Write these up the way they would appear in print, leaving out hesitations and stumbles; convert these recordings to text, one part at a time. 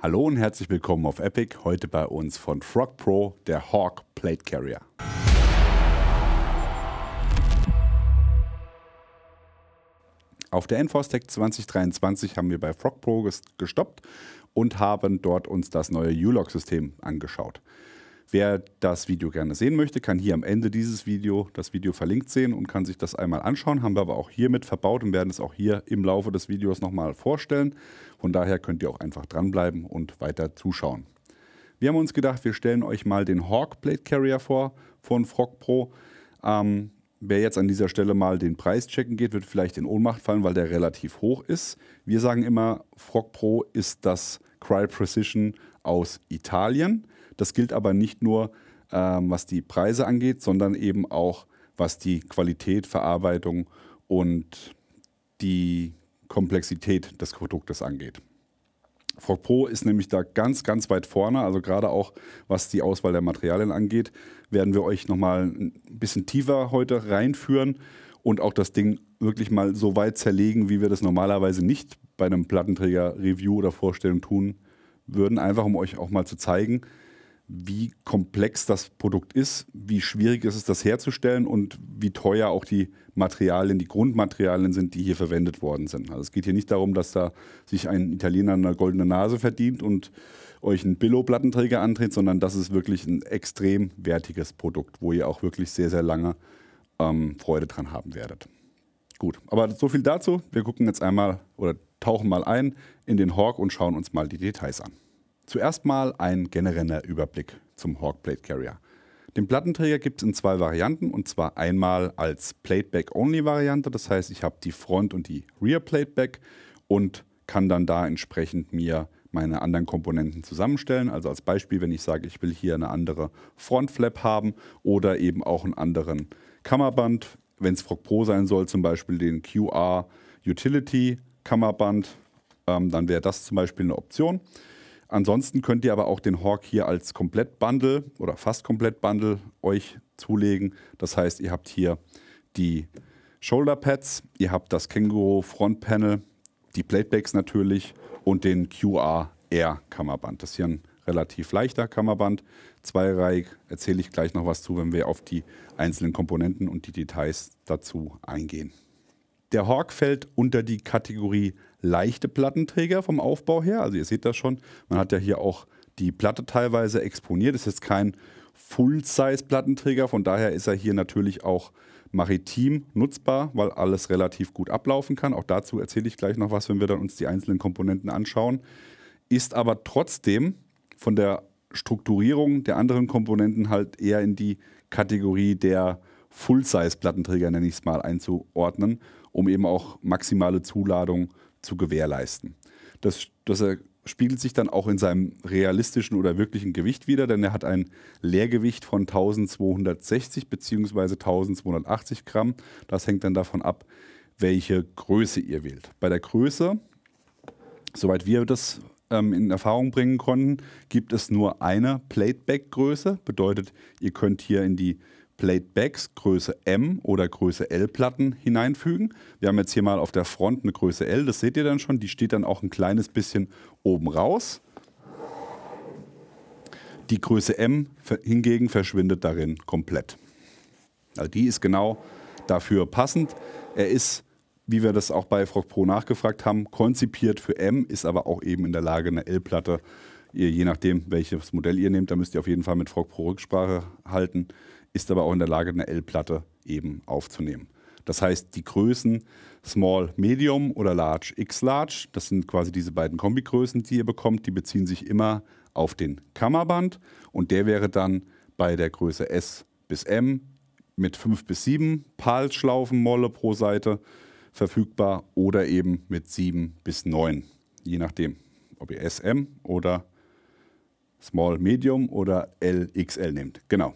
Hallo und herzlich willkommen auf Epic. Heute bei uns von Frog Pro, der Hawk Plate Carrier. Auf der Enforce Tech 2023 haben wir bei Frog Pro gestoppt und haben dort uns das neue U-Lock-System angeschaut. Wer das Video gerne sehen möchte, kann hier am Ende dieses Video das Video verlinkt sehen und kann sich das einmal anschauen. Haben wir aber auch hier mit verbaut und werden es auch hier im Laufe des Videos nochmal vorstellen. Von daher könnt ihr auch einfach dranbleiben und weiter zuschauen. Wir haben uns gedacht, wir stellen euch mal den Hawk Plate Carrier vor von Frog Pro. Wer jetzt an dieser Stelle mal den Preis checken geht, wird vielleicht in Ohnmacht fallen, weil der relativ hoch ist. Wir sagen immer, Frog Pro ist das Cryo Precision aus Italien. Das gilt aber nicht nur, was die Preise angeht, sondern eben auch, was die Qualität, Verarbeitung und die Komplexität des Produktes angeht. Frog Pro ist nämlich da ganz, ganz weit vorne, also gerade auch was die Auswahl der Materialien angeht, werden wir euch nochmal ein bisschen tiefer heute reinführen und auch das Ding wirklich mal so weit zerlegen, wie wir das normalerweise nicht bei einem Plattenträger-Review oder Vorstellung tun würden, einfach um euch auch mal zu zeigen, wie komplex das Produkt ist, wie schwierig es ist, das herzustellen und wie teuer auch die Materialien, die Grundmaterialien sind, die hier verwendet worden sind. Also es geht hier nicht darum, dass da sich ein Italiener eine goldene Nase verdient und euch einen Billo-Plattenträger andreht, sondern das ist wirklich ein extrem wertiges Produkt, wo ihr auch wirklich sehr, sehr lange Freude dran haben werdet. Gut, aber so viel dazu. Wir gucken jetzt einmal oder tauchen mal ein in den Hawk und schauen uns mal die Details an. Zuerst mal ein genereller Überblick zum Hawk Plate Carrier. Den Plattenträger gibt es in zwei Varianten, und zwar einmal als Plateback-Only-Variante, das heißt, ich habe die Front- und die Rear-Plateback und kann dann da entsprechend mir meine anderen Komponenten zusammenstellen. Also als Beispiel, wenn ich sage, ich will hier eine andere Frontflap haben oder eben auch einen anderen Kammerband, wenn es Frog Pro sein soll, zum Beispiel den QR Utility Kammerband, dann wäre das zum Beispiel eine Option. Ansonsten könnt ihr aber auch den Hawk hier als Komplettbundle oder fast Komplettbundle euch zulegen. Das heißt, ihr habt hier die Shoulderpads, ihr habt das Känguru Frontpanel, die Platebacks natürlich und den QR Air Kammerband. Das ist hier ein relativ leichter Kammerband, zweireihig, erzähle ich gleich noch was zu, wenn wir auf die einzelnen Komponenten und die Details dazu eingehen. Der Hawk fällt unter die Kategorie leichte Plattenträger vom Aufbau her. Also ihr seht das schon, man hat ja hier auch die Platte teilweise exponiert. Es ist kein Full-Size-Plattenträger, von daher ist er hier natürlich auch maritim nutzbar, weil alles relativ gut ablaufen kann. Auch dazu erzähle ich gleich noch was, wenn wir dann uns die einzelnen Komponenten anschauen. Ist aber trotzdem von der Strukturierung der anderen Komponenten halt eher in die Kategorie der Full-Size-Plattenträger, nenne ich es mal, einzuordnen, um eben auch maximale Zuladung zu gewährleisten. Das spiegelt sich dann auch in seinem realistischen oder wirklichen Gewicht wider, denn er hat ein Leergewicht von 1260 bzw. 1280 Gramm. Das hängt dann davon ab, welche Größe ihr wählt. Bei der Größe, soweit wir das in Erfahrung bringen konnten, gibt es nur eine Plateback-Größe. Bedeutet, ihr könnt hier in die Platebacks Größe M oder Größe L Platten hineinfügen. Wir haben jetzt hier mal auf der Front eine Größe L, das seht ihr dann schon, die steht dann auch ein kleines bisschen oben raus. Die Größe M hingegen verschwindet darin komplett. Also die ist genau dafür passend. Er ist, wie wir das auch bei Frog Pro nachgefragt haben, konzipiert für M, ist aber auch eben in der Lage, eine L-Platte, je nachdem welches Modell ihr nehmt, da müsst ihr auf jeden Fall mit Frog Pro Rücksprache halten, ist aber auch in der Lage, eine L-Platte eben aufzunehmen. Das heißt, die Größen Small, Medium oder Large, X-Large, das sind quasi diese beiden Kombigrößen, die ihr bekommt, die beziehen sich immer auf den Kammerband und der wäre dann bei der Größe S bis M mit 5 bis 7 PAL-Schlaufen Molle pro Seite verfügbar oder eben mit 7 bis 9, je nachdem, ob ihr SM oder Small, Medium oder LXL nehmt. Genau.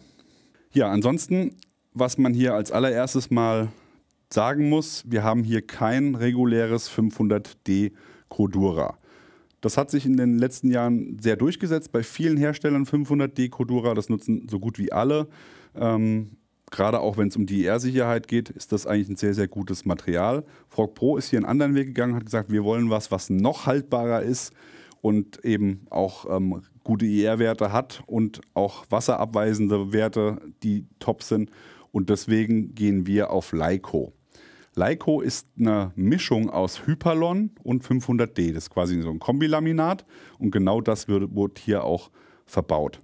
Ja, ansonsten, was man hier als allererstes mal sagen muss, wir haben hier kein reguläres 500D Cordura. Das hat sich in den letzten Jahren sehr durchgesetzt bei vielen Herstellern 500D Cordura, das nutzen so gut wie alle. Gerade auch wenn es um die IR-Sicherheit geht, ist das eigentlich ein sehr, sehr gutes Material. Frog Pro ist hier einen anderen Weg gegangen, hat gesagt, wir wollen was noch haltbarer ist und eben auch gute IR-Werte hat und auch wasserabweisende Werte, die top sind. Und deswegen gehen wir auf Leico. Leico ist eine Mischung aus Hypalon und 500D. Das ist quasi so ein Kombilaminat und genau das wird hier auch verbaut.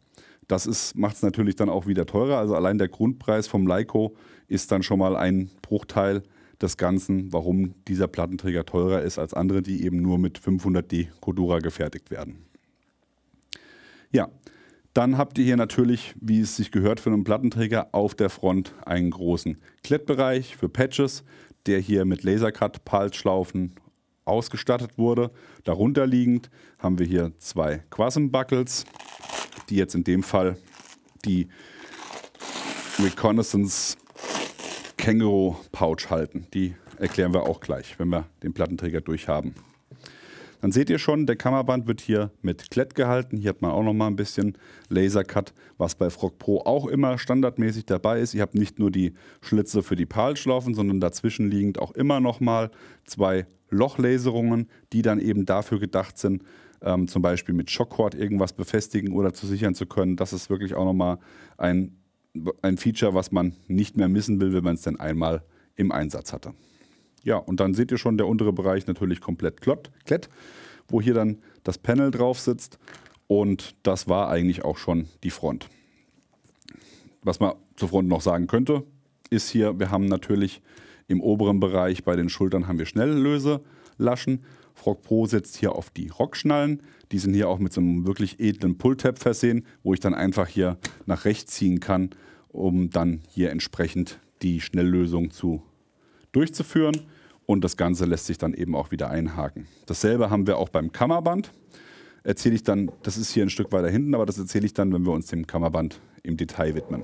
Das macht es natürlich dann auch wieder teurer. Also allein der Grundpreis vom Leico ist dann schon mal ein Bruchteil des Ganzen, warum dieser Plattenträger teurer ist als andere, die eben nur mit 500D Cordura gefertigt werden. Ja, dann habt ihr hier natürlich, wie es sich gehört für einen Plattenträger, auf der Front einen großen Klettbereich für Patches, der hier mit Lasercut Palschlaufen ausgestattet wurde. Darunter liegend haben wir hier zwei Quasm Buckles, die jetzt in dem Fall die Reconnaissance Kangaroo Pouch halten. Die erklären wir auch gleich, wenn wir den Plattenträger durch haben. Dann seht ihr schon, der Kammerband wird hier mit Klett gehalten. Hier hat man auch noch mal ein bisschen Lasercut, was bei Frog Pro auch immer standardmäßig dabei ist. Ihr habt nicht nur die Schlitze für die PAL-Schlaufen, sondern dazwischen liegend auch immer noch mal zwei Lochlaserungen, die dann eben dafür gedacht sind, zum Beispiel mit Shockcord irgendwas befestigen oder zu sichern zu können. Das ist wirklich auch noch mal ein Feature, was man nicht mehr missen will, wenn man es denn einmal im Einsatz hatte. Ja, und dann seht ihr schon, der untere Bereich natürlich komplett Klett, wo hier dann das Panel drauf sitzt. Und das war eigentlich auch schon die Front. Was man zur Front noch sagen könnte, ist hier, wir haben natürlich im oberen Bereich bei den Schultern haben wir Schnelllöselaschen. Frog Pro setzt hier auf die Rockschnallen. Die sind hier auch mit so einem wirklich edlen Pull-Tab versehen, wo ich dann einfach hier nach rechts ziehen kann, um dann hier entsprechend die Schnelllösung durchzuführen. Und das Ganze lässt sich dann eben auch wieder einhaken. Dasselbe haben wir auch beim Kammerband. Erzähle ich dann, das ist hier ein Stück weiter hinten, aber das erzähle ich dann, wenn wir uns dem Kammerband im Detail widmen.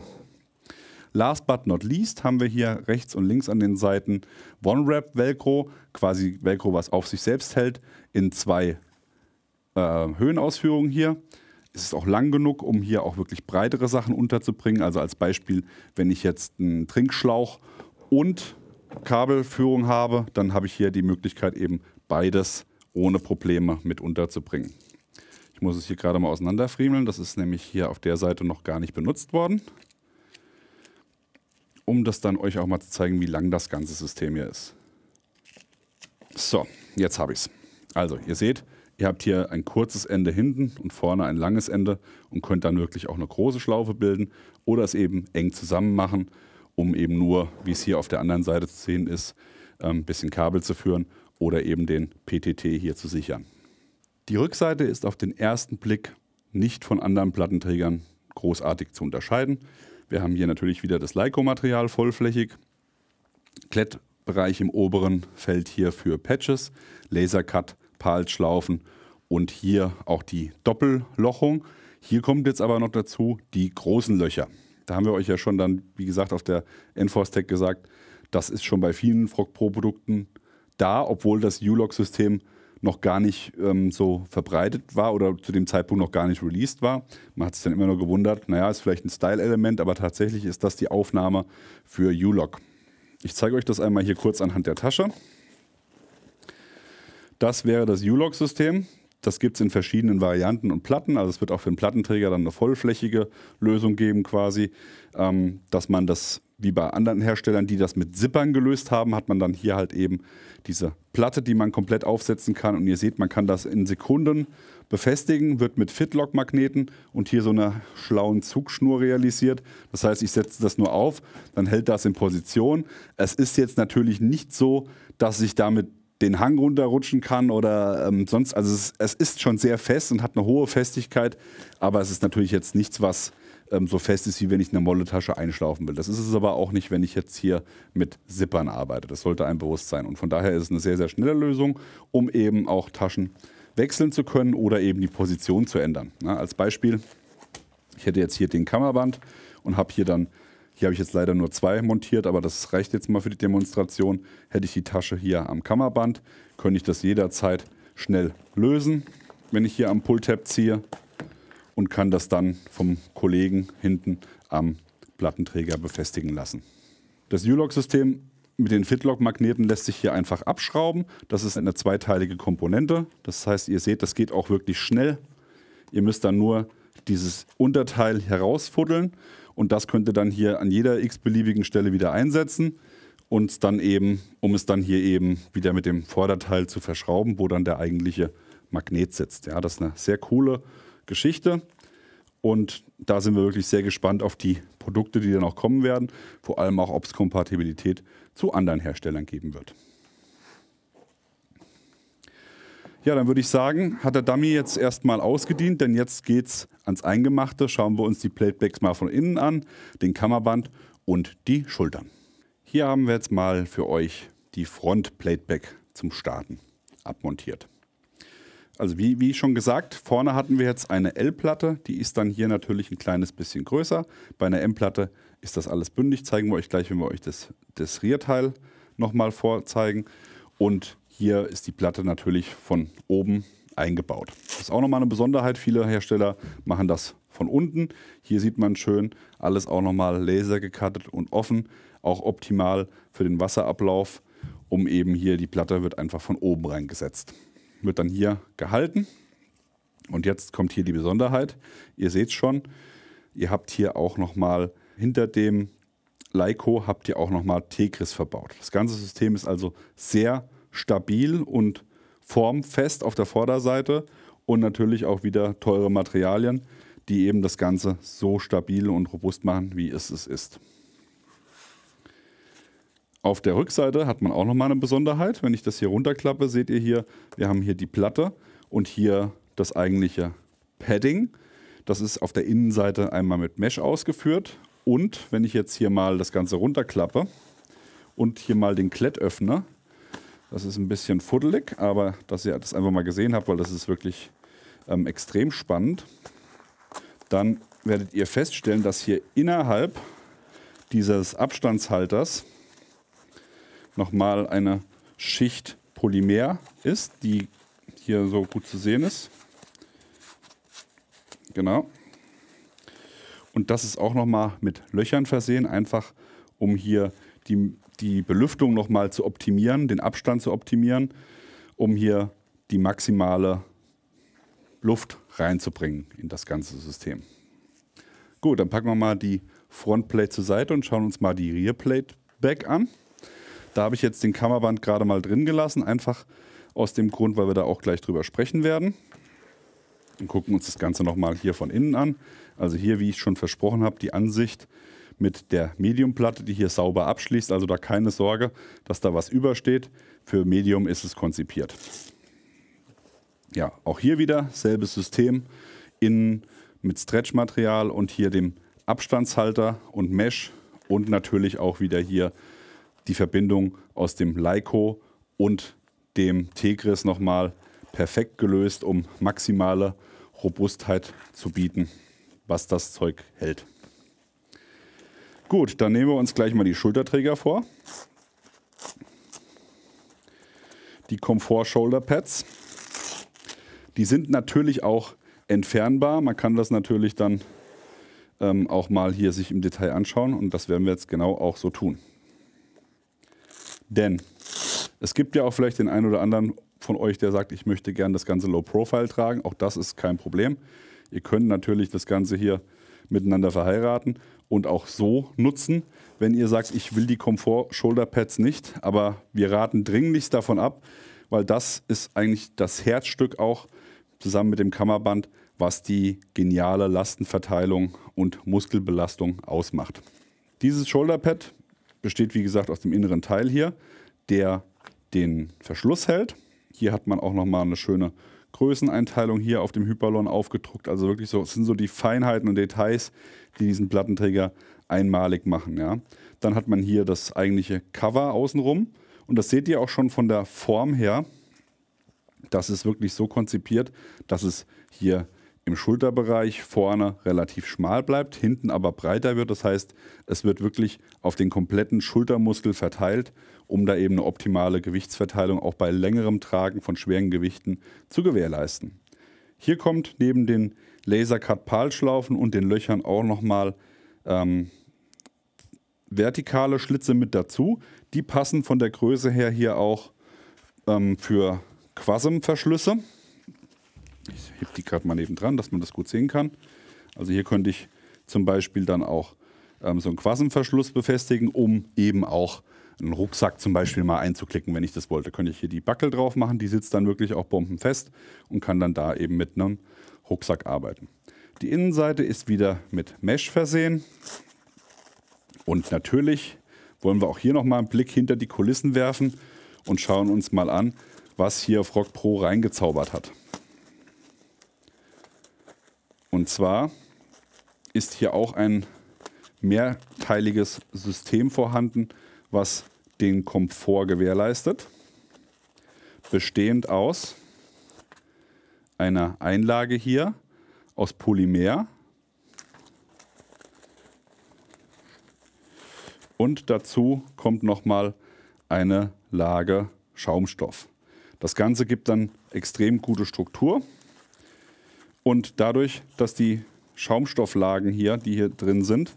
Last but not least haben wir hier rechts und links an den Seiten One-Wrap Velcro, quasi Velcro, was auf sich selbst hält, in zwei Höhenausführungen hier. Es ist auch lang genug, um hier auch wirklich breitere Sachen unterzubringen. Also als Beispiel, wenn ich jetzt einen Trinkschlauch und Kabelführung habe, dann habe ich hier die Möglichkeit, eben beides ohne Probleme mit unterzubringen. Ich muss es hier gerade mal auseinanderfriemeln. Das ist nämlich hier auf der Seite noch gar nicht benutzt worden. Um das dann euch auch mal zu zeigen, wie lang das ganze System hier ist. So, jetzt habe ich es. Also, ihr seht, ihr habt hier ein kurzes Ende hinten und vorne ein langes Ende und könnt dann wirklich auch eine große Schlaufe bilden oder es eben eng zusammen machen, um eben nur, wie es hier auf der anderen Seite zu sehen ist, ein bisschen Kabel zu führen oder eben den PTT hier zu sichern. Die Rückseite ist auf den ersten Blick nicht von anderen Plattenträgern großartig zu unterscheiden. Wir haben hier natürlich wieder das Leico-Material vollflächig. Klettbereich im oberen Feld hier für Patches, Lasercut, PAL-Schlaufen und hier auch die Doppellochung. Hier kommt jetzt aber noch dazu die großen Löcher. Da haben wir euch ja schon dann, wie gesagt, auf der Enforce-Tech gesagt, das ist schon bei vielen Frog Pro Produkten da, obwohl das U-Lock-System noch gar nicht so verbreitet war oder zu dem Zeitpunkt noch gar nicht released war. Man hat sich dann immer nur gewundert, naja, ist vielleicht ein Style-Element, aber tatsächlich ist das die Aufnahme für U-Lock. Ich zeige euch das einmal hier kurz anhand der Tasche. Das wäre das U-Lock-System. Das gibt es in verschiedenen Varianten und Platten. Also es wird auch für den Plattenträger dann eine vollflächige Lösung geben quasi. Dass man das, wie bei anderen Herstellern, die das mit Zippern gelöst haben, hat man dann hier halt eben diese Platte, die man komplett aufsetzen kann. Und ihr seht, man kann das in Sekunden befestigen, wird mit Fitlock-Magneten und hier so einer schlauen Zugschnur realisiert. Das heißt, ich setze das nur auf, dann hält das in Position. Es ist jetzt natürlich nicht so, dass ich damit den Hang runterrutschen kann oder sonst. Also es ist schon sehr fest und hat eine hohe Festigkeit, aber es ist natürlich jetzt nichts, was so fest ist, wie wenn ich eine Molletasche einschlaufen will. Das ist es aber auch nicht, wenn ich jetzt hier mit Zippern arbeite. Das sollte einem bewusst sein. Und von daher ist es eine sehr, sehr schnelle Lösung, um eben auch Taschen wechseln zu können oder eben die Position zu ändern. Na, als Beispiel, ich hätte jetzt hier den Kammerband und habe hier dann, hier habe ich jetzt leider nur zwei montiert, aber das reicht jetzt mal für die Demonstration. Hätte ich die Tasche hier am Kammerband, könnte ich das jederzeit schnell lösen, wenn ich hier am Pull-Tab ziehe und kann das dann vom Kollegen hinten am Plattenträger befestigen lassen. Das U-Lock-System mit den Fitlock-Magneten lässt sich hier einfach abschrauben. Das ist eine zweiteilige Komponente. Das heißt, ihr seht, das geht auch wirklich schnell. Ihr müsst dann nur dieses Unterteil herausfuddeln und das könnt ihr dann hier an jeder x-beliebigen Stelle wieder einsetzen und dann eben, um es dann hier eben wieder mit dem Vorderteil zu verschrauben, wo dann der eigentliche Magnet sitzt. Ja, das ist eine sehr coole Geschichte und da sind wir wirklich sehr gespannt auf die Produkte, die dann auch kommen werden, vor allem auch, ob es Kompatibilität zu anderen Herstellern geben wird. Ja, dann würde ich sagen, hat der Dummy jetzt erstmal ausgedient, denn jetzt geht es ans Eingemachte. Schauen wir uns die Platebacks mal von innen an, den Kammerband und die Schultern. Hier haben wir jetzt mal für euch die Front-Plateback zum Starten abmontiert. Also wie schon gesagt, vorne hatten wir jetzt eine L-Platte, die ist dann hier natürlich ein kleines bisschen größer. Bei einer M-Platte ist das alles bündig, zeigen wir euch gleich, wenn wir euch das Rearteil nochmal vorzeigen. Und hier ist die Platte natürlich von oben eingebaut. Das ist auch nochmal eine Besonderheit, viele Hersteller machen das von unten. Hier sieht man schön, alles auch nochmal laser gecuttet und offen, auch optimal für den Wasserablauf, um eben hier die Platte wird einfach von oben reingesetzt. Wird dann hier gehalten und jetzt kommt hier die Besonderheit. Ihr seht schon, ihr habt hier auch nochmal hinter dem Leico habt ihr auch nochmal Tegris verbaut. Das ganze System ist also sehr stabil und formfest auf der Vorderseite und natürlich auch wieder teure Materialien, die eben das Ganze so stabil und robust machen, wie es ist. Auf der Rückseite hat man auch nochmal eine Besonderheit. Wenn ich das hier runterklappe, seht ihr hier, wir haben hier die Platte und hier das eigentliche Padding. Das ist auf der Innenseite einmal mit Mesh ausgeführt. Und wenn ich jetzt hier mal das Ganze runterklappe und hier mal den Klett öffne, das ist ein bisschen fuddelig, aber dass ihr das einfach mal gesehen habt, weil das ist wirklich extrem spannend, dann werdet ihr feststellen, dass hier innerhalb dieses Abstandshalters nochmal eine Schicht Polymer ist, die hier so gut zu sehen ist. Genau. Und das ist auch nochmal mit Löchern versehen, einfach um hier die Belüftung nochmal zu optimieren, den Abstand zu optimieren, um hier die maximale Luft reinzubringen in das ganze System. Gut, dann packen wir mal die Frontplate zur Seite und schauen uns mal die Rearplate back an. Da habe ich jetzt den Kammerband gerade mal drin gelassen, einfach aus dem Grund, weil wir da auch gleich drüber sprechen werden. Und gucken uns das Ganze nochmal hier von innen an. Also hier, wie ich schon versprochen habe, die Ansicht mit der Medium-Platte, die hier sauber abschließt. Also da keine Sorge, dass da was übersteht. Für Medium ist es konzipiert. Ja, auch hier wieder selbes System. Innen mit Stretch-Material und hier dem Abstandshalter und Mesh. Und natürlich auch wieder hier die Verbindung aus dem Leico und dem Tegris nochmal perfekt gelöst, um maximale Robustheit zu bieten, was das Zeug hält. Gut, dann nehmen wir uns gleich mal die Schulterträger vor. Die Comfort Shoulder Pads. Die sind natürlich auch entfernbar. Man kann das natürlich dann auch mal hier sich im Detail anschauen und das werden wir jetzt genau auch so tun. Denn es gibt ja auch vielleicht den einen oder anderen von euch, der sagt, ich möchte gerne das Ganze Low Profile tragen. Auch das ist kein Problem. Ihr könnt natürlich das Ganze hier miteinander verheiraten und auch so nutzen, wenn ihr sagt, ich will die Comfort Shoulder Pads nicht. Aber wir raten dringlichst davon ab, weil das ist eigentlich das Herzstück auch zusammen mit dem Kammerband, was die geniale Lastenverteilung und Muskelbelastung ausmacht. Dieses Shoulderpad besteht, wie gesagt, aus dem inneren Teil hier, der den Verschluss hält. Hier hat man auch nochmal eine schöne Größeneinteilung hier auf dem Hyperlon aufgedruckt. Also wirklich so, es sind so die Feinheiten und Details, die diesen Plattenträger einmalig machen. Ja. Dann hat man hier das eigentliche Cover außenrum. Und das seht ihr auch schon von der Form her. Das ist wirklich so konzipiert, dass es hier im Schulterbereich vorne relativ schmal bleibt, hinten aber breiter wird. Das heißt, es wird wirklich auf den kompletten Schultermuskel verteilt, um da eben eine optimale Gewichtsverteilung auch bei längerem Tragen von schweren Gewichten zu gewährleisten. Hier kommt neben den Laser-Cut-Palschlaufen und den Löchern auch nochmal vertikale Schlitze mit dazu. Die passen von der Größe her hier auch für Quassem-Verschlüsse. Ich hebe die gerade mal neben dran, dass man das gut sehen kann. Also hier könnte ich zum Beispiel dann auch so einen Quassem-Verschluss befestigen, um eben auch einen Rucksack zum Beispiel mal einzuklicken, wenn ich das wollte. Könnte ich hier die Backel drauf machen, die sitzt dann wirklich auch bombenfest und kann dann da eben mit einem Rucksack arbeiten. Die Innenseite ist wieder mit Mesh versehen. Und natürlich wollen wir auch hier nochmal einen Blick hinter die Kulissen werfen und schauen uns mal an, was hier Frog Pro reingezaubert hat. Und zwar ist hier auch ein mehrteiliges System vorhanden, was den Komfort gewährleistet, bestehend aus einer Einlage hier aus Polymer und dazu kommt nochmal eine Lage Schaumstoff. Das Ganze gibt dann extrem gute Struktur und dadurch, dass die Schaumstofflagen hier, die hier drin sind,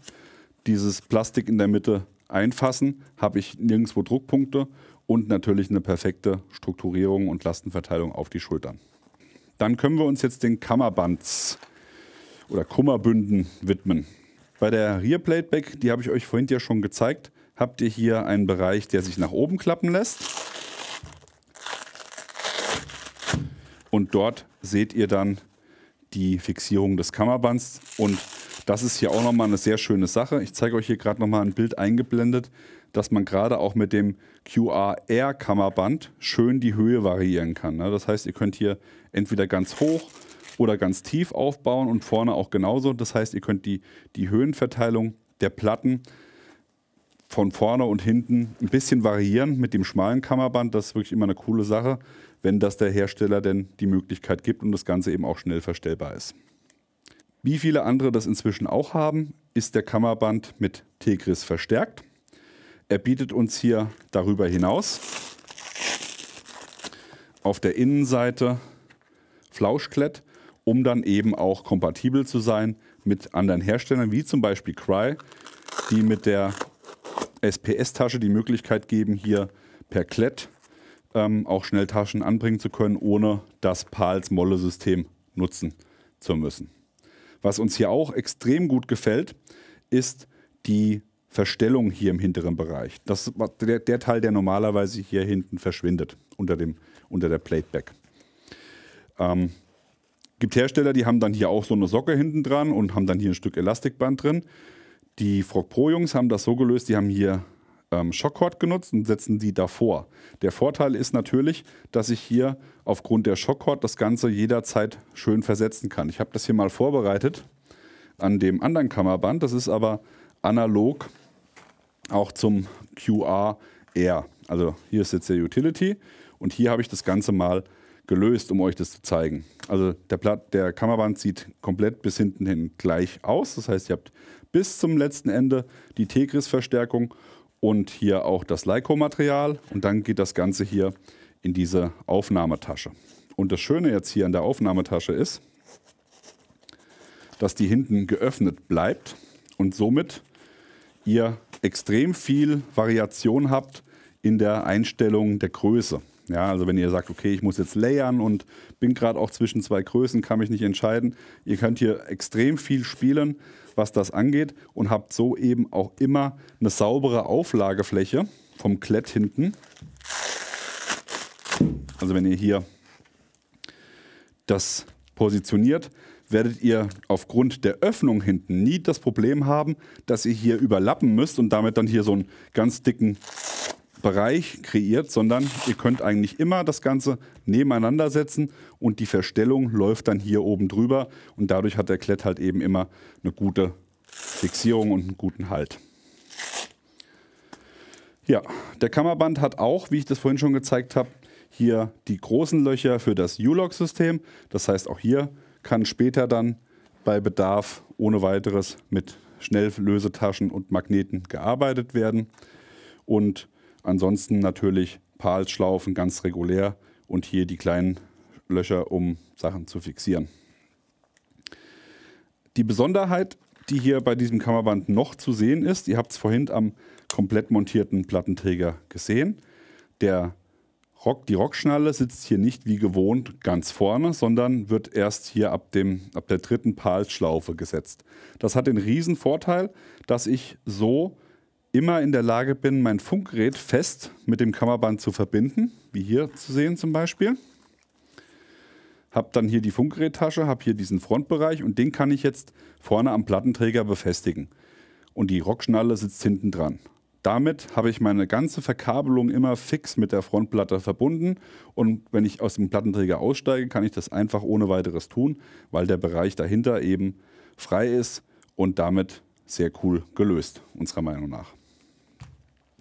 dieses Plastik in der Mitte einfassen, habe ich nirgendwo Druckpunkte und natürlich eine perfekte Strukturierung und Lastenverteilung auf die Schultern. Dann können wir uns jetzt den Kammerbands oder Kummerbünden widmen. Bei der Rear Playback, die habe ich euch vorhin ja schon gezeigt, habt ihr hier einen Bereich, der sich nach oben klappen lässt. Und dort seht ihr dann die Fixierung des Kammerbands. Und das ist hier auch nochmal eine sehr schöne Sache. Ich zeige euch hier gerade nochmal ein Bild eingeblendet, dass man gerade auch mit dem QR-Kammerband schön die Höhe variieren kann. Das heißt, ihr könnt hier entweder ganz hoch oder ganz tief aufbauen und vorne auch genauso. Das heißt, ihr könnt die Höhenverteilung der Platten von vorne und hinten ein bisschen variieren mit dem schmalen Kammerband. Das ist wirklich immer eine coole Sache, wenn das der Hersteller denn die Möglichkeit gibt und das Ganze eben auch schnell verstellbar ist. Wie viele andere das inzwischen auch haben, ist der Kammerband mit Tegris verstärkt. Er bietet uns hier darüber hinaus auf der Innenseite Flauschklett, um dann eben auch kompatibel zu sein mit anderen Herstellern, wie zum Beispiel Crye, die mit der SPS-Tasche die Möglichkeit geben, hier per Klett auch schnell Taschen anbringen zu können, ohne das Pals-Molle-System nutzen zu müssen. Was uns hier auch extrem gut gefällt, ist die Verstellung hier im hinteren Bereich. Das ist der Teil, der normalerweise hier hinten verschwindet, unter der Plateback. Gibt Hersteller, die haben dann hier auch so eine Socke hinten dran und haben dann hier ein Stück Elastikband drin. Die Frog Pro Jungs haben das so gelöst, die haben hier Shockcord genutzt und setzen die davor. Der Vorteil ist natürlich, dass ich hier aufgrund der Shockcord das Ganze jederzeit schön versetzen kann. Ich habe das hier mal vorbereitet an dem anderen Kammerband. Das ist aber analog auch zum QR-R. Also hier ist jetzt der Utility und hier habe ich das Ganze mal gelöst, um euch das zu zeigen. Also der Kammerband sieht komplett bis hinten hin gleich aus. Das heißt, ihr habt bis zum letzten Ende die Tegris-Verstärkung und hier auch das Leico-Material. Und dann geht das Ganze hier in diese Aufnahmetasche. Und das Schöne jetzt hier an der Aufnahmetasche ist, dass die hinten geöffnet bleibt und somit ihr extrem viel Variation habt in der Einstellung der Größe. Ja, also wenn ihr sagt, okay, ich muss jetzt layern und bin gerade auch zwischen zwei Größen, kann mich nicht entscheiden. Ihr könnt hier extrem viel spielen, was das angeht und habt so eben auch immer eine saubere Auflagefläche vom Klett hinten. Also wenn ihr hier das positioniert, werdet ihr aufgrund der Öffnung hinten nie das Problem haben, dass ihr hier überlappen müsst und damit dann hier so einen ganz dicken Bereich kreiert, sondern ihr könnt eigentlich immer das Ganze nebeneinander setzen und die Verstellung läuft dann hier oben drüber und dadurch hat der Klett halt eben immer eine gute Fixierung und einen guten Halt. Ja, der Kammerband hat auch, wie ich das vorhin schon gezeigt habe, hier die großen Löcher für das U-Lock-System. Das heißt, auch hier kann später dann bei Bedarf ohne weiteres mit Schnelllösetaschen und Magneten gearbeitet werden. Und ansonsten natürlich Pals-Schlaufen ganz regulär und hier die kleinen Löcher, um Sachen zu fixieren. Die Besonderheit die hier bei diesem Kammerband noch zu sehen ist, ihr habt es vorhin am komplett montierten Plattenträger gesehen. Die Rockschnalle sitzt hier nicht wie gewohnt ganz vorne, sondern wird erst hier ab der dritten Palsschlaufe gesetzt. Das hat den riesen Vorteil, dass ich so immer in der Lage bin, mein Funkgerät fest mit dem Kammerband zu verbinden, wie hier zu sehen zum Beispiel. Habe dann hier die Funkgerättasche, habe hier diesen Frontbereich und den kann ich jetzt vorne am Plattenträger befestigen. Und die Rockschnalle sitzt hinten dran. Damit habe ich meine ganze Verkabelung immer fix mit der Frontplatte verbunden und wenn ich aus dem Plattenträger aussteige, kann ich das einfach ohne weiteres tun, weil der Bereich dahinter eben frei ist und damit sehr cool gelöst, unserer Meinung nach.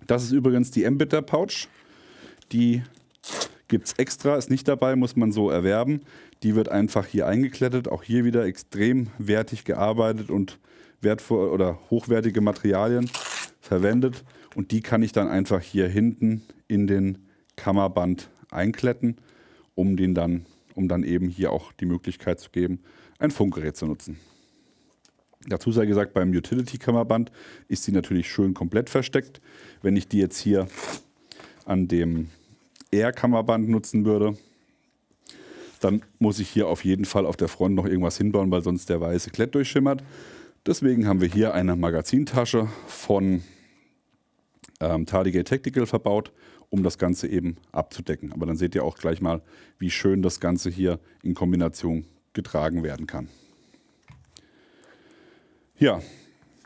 Das ist übrigens die Ambitter Pouch, die gibt es extra, ist nicht dabei, muss man so erwerben. Die wird einfach hier eingeklettet, auch hier wieder extrem wertig gearbeitet und hochwertige Materialien verwendet und die kann ich dann einfach hier hinten in den Kammerband einkletten, um dann eben hier auch die Möglichkeit zu geben, ein Funkgerät zu nutzen. Dazu sei gesagt, beim Utility-Kammerband ist sie natürlich schön komplett versteckt. Wenn ich die jetzt hier an dem Air-Kammerband nutzen würde, dann muss ich hier auf jeden Fall auf der Front noch irgendwas hinbauen, weil sonst der weiße Klett durchschimmert. Deswegen haben wir hier eine Magazintasche von Tardigate Tactical verbaut, um das Ganze eben abzudecken. Aber dann seht ihr auch gleich mal, wie schön das Ganze hier in Kombination getragen werden kann. Ja,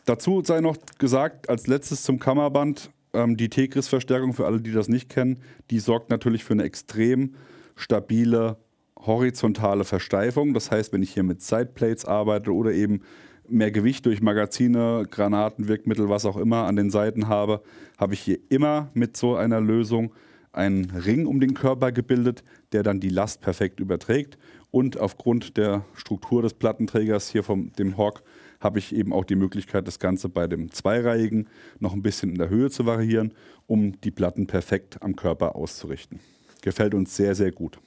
dazu sei noch gesagt, als letztes zum Kammerband, die Tegris-Verstärkung, für alle, die das nicht kennen, die sorgt natürlich für eine extrem stabile horizontale Versteifung. Das heißt, wenn ich hier mit Sideplates arbeite oder eben mehr Gewicht durch Magazine, Granaten, Wirkmittel, was auch immer an den Seiten habe, habe ich hier immer mit so einer Lösung einen Ring um den Körper gebildet, der dann die Last perfekt überträgt. Und aufgrund der Struktur des Plattenträgers hier von dem Hawk habe ich eben auch die Möglichkeit, das Ganze bei dem Zweireihigen noch ein bisschen in der Höhe zu variieren, um die Platten perfekt am Körper auszurichten. Gefällt uns sehr, sehr gut.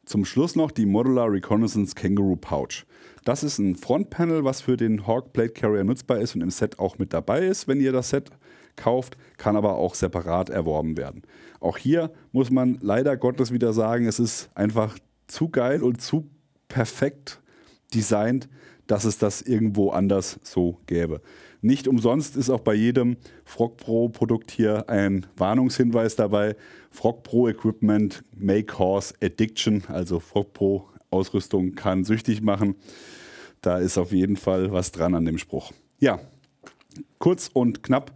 Zum Schluss noch die Modular Reconnaissance Kangaroo Pouch. Das ist ein Frontpanel, was für den Hawk Plate Carrier nutzbar ist und im Set auch mit dabei ist, wenn ihr das Set kauft, kann aber auch separat erworben werden. Auch hier muss man leider Gottes wieder sagen, es ist einfach zu geil und zu perfekt designt, dass es das irgendwo anders so gäbe. Nicht umsonst ist auch bei jedem Frog Pro Produkt hier ein Warnungshinweis dabei. Frog Pro Equipment may cause addiction, also Frog Pro Ausrüstung kann süchtig machen. Da ist auf jeden Fall was dran an dem Spruch. Ja, kurz und knapp.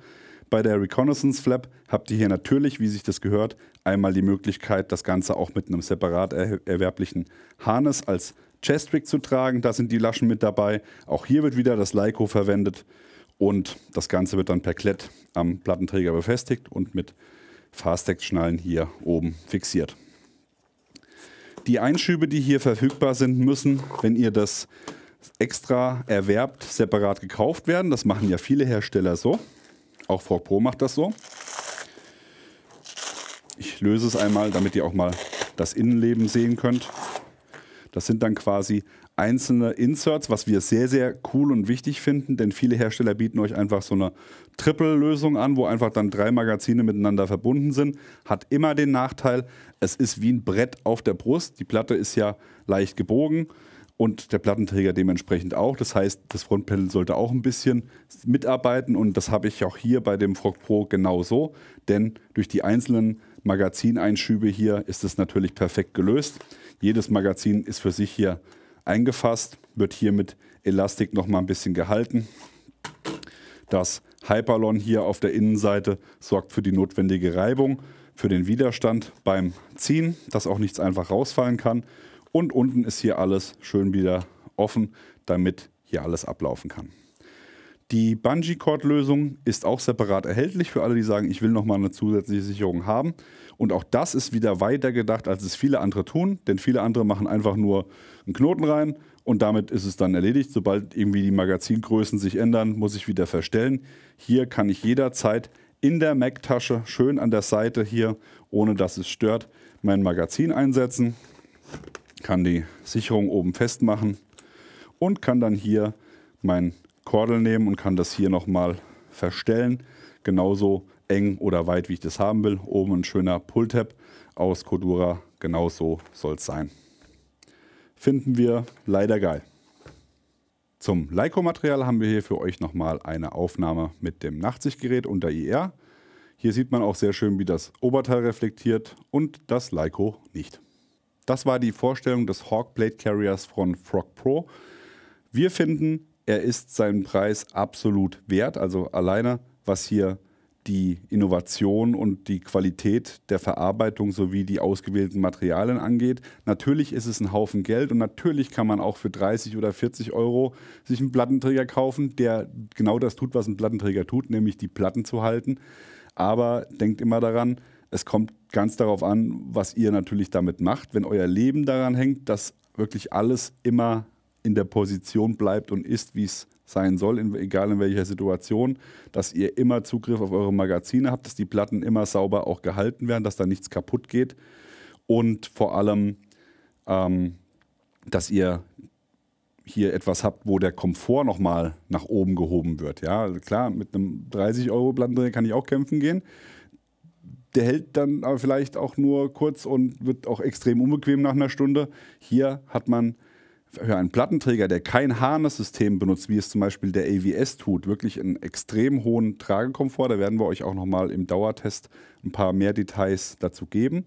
Bei der Reconnaissance Flap habt ihr hier natürlich, wie sich das gehört, einmal die Möglichkeit, das Ganze auch mit einem separat erwerblichen Harness als Chest-Rig zu tragen. Da sind die Laschen mit dabei. Auch hier wird wieder das Leico verwendet und das Ganze wird dann per Klett am Plattenträger befestigt und mit Fastex-Schnallen hier oben fixiert. Die Einschübe, die hier verfügbar sind, müssen, wenn ihr das extra erwerbt, separat gekauft werden. Das machen ja viele Hersteller so. Auch Frog Pro macht das so. Ich löse es einmal, damit ihr auch mal das Innenleben sehen könnt. Das sind dann quasi einzelne Inserts, was wir sehr, sehr cool und wichtig finden, denn viele Hersteller bieten euch einfach so eine Triple-Lösung an, wo einfach dann 3 Magazine miteinander verbunden sind. Hat immer den Nachteil, es ist wie ein Brett auf der Brust. Die Platte ist ja leicht gebogen und der Plattenträger dementsprechend auch. Das heißt, das Frontpanel sollte auch ein bisschen mitarbeiten und das habe ich auch hier bei dem Frog Pro genauso, denn durch die einzelnen Magazineinschübe hier ist es natürlich perfekt gelöst. Jedes Magazin ist für sich hier eingefasst, wird hier mit Elastik noch mal ein bisschen gehalten. Das Hyperlon hier auf der Innenseite sorgt für die notwendige Reibung, für den Widerstand beim Ziehen, dass auch nichts einfach rausfallen kann. Und unten ist hier alles schön wieder offen, damit hier alles ablaufen kann. Die Bungee-Cord-Lösung ist auch separat erhältlich für alle, die sagen, ich will noch mal eine zusätzliche Sicherung haben. Und auch das ist wieder weiter gedacht, als es viele andere tun, denn viele andere machen einfach nur einen Knoten rein und damit ist es dann erledigt. Sobald irgendwie die Magazingrößen sich ändern, muss ich wieder verstellen. Hier kann ich jederzeit in der Mac-Tasche schön an der Seite hier, ohne dass es stört, mein Magazin einsetzen, kann die Sicherung oben festmachen und kann dann hier mein Kordel nehmen und kann das hier nochmal verstellen. Genauso eng oder weit, wie ich das haben will. Oben ein schöner Pull-Tab aus Cordura. Genauso soll es sein. Finden wir leider geil. Zum Leica-Material haben wir hier für euch nochmal eine Aufnahme mit dem Nachtsichtgerät unter IR. Hier sieht man auch sehr schön, wie das Oberteil reflektiert und das Leica nicht. Das war die Vorstellung des Hawk Blade Carriers von Frog Pro. Wir finden, er ist seinen Preis absolut wert. Also alleine, was hier die Innovation und die Qualität der Verarbeitung sowie die ausgewählten Materialien angeht. Natürlich ist es ein Haufen Geld und natürlich kann man auch für 30 oder 40 Euro sich einen Plattenträger kaufen, der genau das tut, was ein Plattenträger tut, nämlich die Platten zu halten. Aber denkt immer daran, es kommt ganz darauf an, was ihr natürlich damit macht. Wenn euer Leben daran hängt, dass wirklich alles immer in der Position bleibt und ist, wie es sein soll, egal in welcher Situation, dass ihr immer Zugriff auf eure Magazine habt, dass die Platten immer sauber auch gehalten werden, dass da nichts kaputt geht und vor allem, dass ihr hier etwas habt, wo der Komfort nochmal nach oben gehoben wird. Ja, also klar, mit einem 30-Euro-Plattenträger kann ich auch kämpfen gehen. Der hält dann aber vielleicht auch nur kurz und wird auch extrem unbequem nach einer Stunde. Hier hat man für einen Plattenträger, der kein Harness-System benutzt, wie es zum Beispiel der AVS tut, wirklich einen extrem hohen Tragekomfort. Da werden wir euch auch nochmal im Dauertest ein paar mehr Details dazu geben.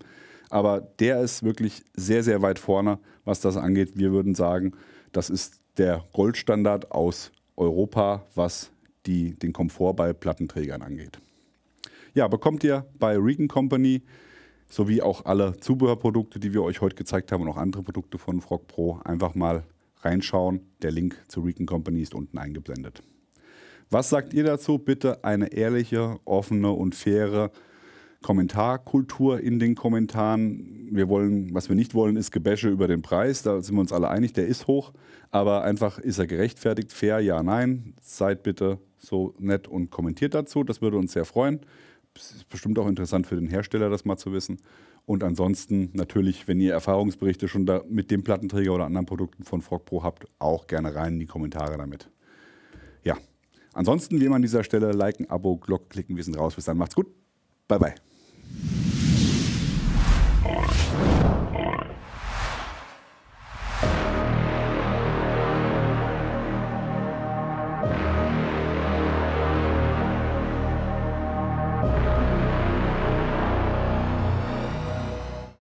Aber der ist wirklich sehr, sehr weit vorne, was das angeht. Wir würden sagen, das ist der Goldstandard aus Europa, was den Komfort bei Plattenträgern angeht. Ja, bekommt ihr bei Regan Company sowie auch alle Zubehörprodukte, die wir euch heute gezeigt haben und auch andere Produkte von Frog Pro, einfach mal reinschauen. Der Link zu Regan Company ist unten eingeblendet. Was sagt ihr dazu? Bitte eine ehrliche, offene und faire Kommentarkultur in den Kommentaren. Was wir nicht wollen, ist Gebäsche über den Preis. Da sind wir uns alle einig, der ist hoch. Aber einfach, ist er gerechtfertigt, fair, ja, nein. Seid bitte so nett und kommentiert dazu. Das würde uns sehr freuen. Es ist bestimmt auch interessant für den Hersteller, das mal zu wissen. Und ansonsten natürlich, wenn ihr Erfahrungsberichte schon da mit dem Plattenträger oder anderen Produkten von Frog Pro habt, auch gerne rein in die Kommentare damit. Ja, ansonsten wie immer an dieser Stelle liken, Abo, Glocke klicken, wir sind raus. Bis dann, macht's gut. Bye, bye.